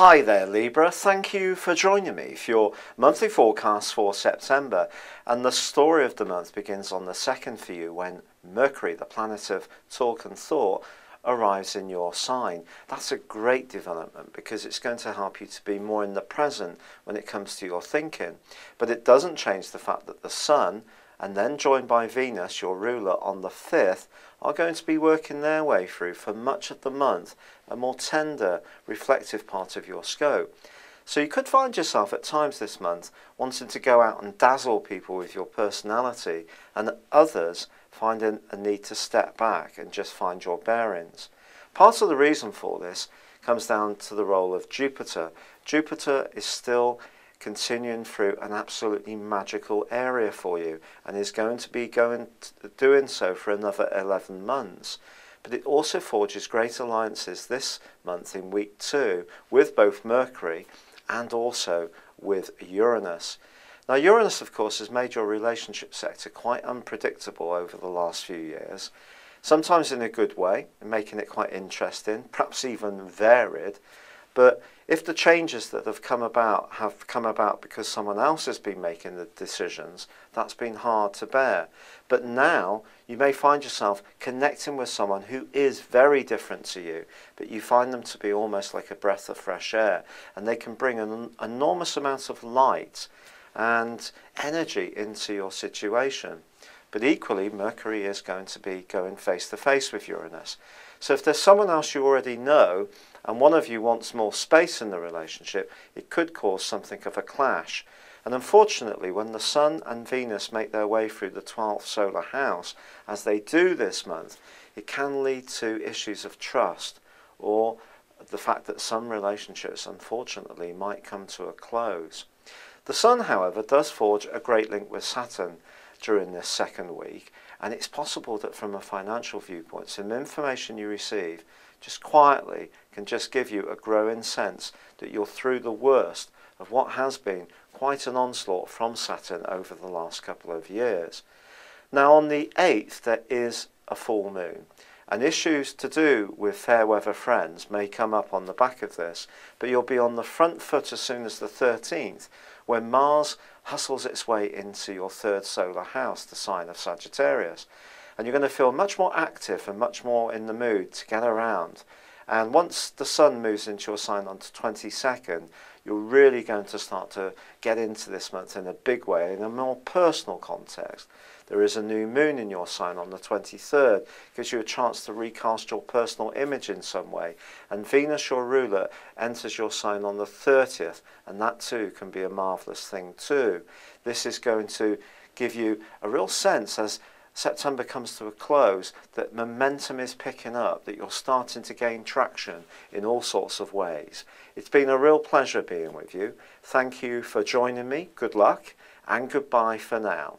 Hi there Libra, thank you for joining me for your monthly forecast for September, and the story of the month begins on the 2nd for you when Mercury, the planet of talk and thought, arrives in your sign. That's a great development because it's going to help you to be more in the present when it comes to your thinking, but it doesn't change the fact that the Sun, and then joined by Venus, your ruler, on the 5th, are going to be working their way through for much of the month, a more tender, reflective part of your scope. So you could find yourself at times this month wanting to go out and dazzle people with your personality, and others finding a need to step back and just find your bearings. Part of the reason for this comes down to the role of Jupiter. Jupiter is still continuing through an absolutely magical area for you and is going to be doing so for another 11 months. But it also forges great alliances this month in week 2 with both Mercury and also with Uranus. Now Uranus, of course, has made your relationship sector quite unpredictable over the last few years, sometimes in a good way, making it quite interesting, perhaps even varied. But if the changes that have come about because someone else has been making the decisions, that's been hard to bear. But now you may find yourself connecting with someone who is very different to you, but you find them to be almost like a breath of fresh air, and they can bring an enormous amount of light and energy into your situation. But equally, Mercury is going to be going face to face with Uranus. So if there's someone else you already know, and one of you wants more space in the relationship, it could cause something of a clash. And unfortunately, when the Sun and Venus make their way through the 12th solar house, as they do this month, it can lead to issues of trust, or the fact that some relationships, unfortunately, might come to a close. The Sun, however, does forge a great link with Saturn during this 2nd week, and it's possible that from a financial viewpoint, some information you receive just quietly can just give you a growing sense that you're through the worst of what has been quite an onslaught from Saturn over the last couple of years. Now on the 8th there is a full moon, and issues to do with fair weather friends may come up on the back of this, but you'll be on the front foot as soon as the 13th, when Mars hustles its way into your 3rd solar house, the sign of Sagittarius. And you're going to feel much more active and much more in the mood to get around. And once the Sun moves into your sign on the 22nd, you're really going to start to get into this month in a big way, in a more personal context. There is a new moon in your sign on the 23rd, gives you a chance to recast your personal image in some way. And Venus, your ruler, enters your sign on the 30th, and that too can be a marvellous thing too. This is going to give you a real sense, as September comes to a close, that momentum is picking up, that you're starting to gain traction in all sorts of ways. It's been a real pleasure being with you. Thank you for joining me. Good luck and goodbye for now.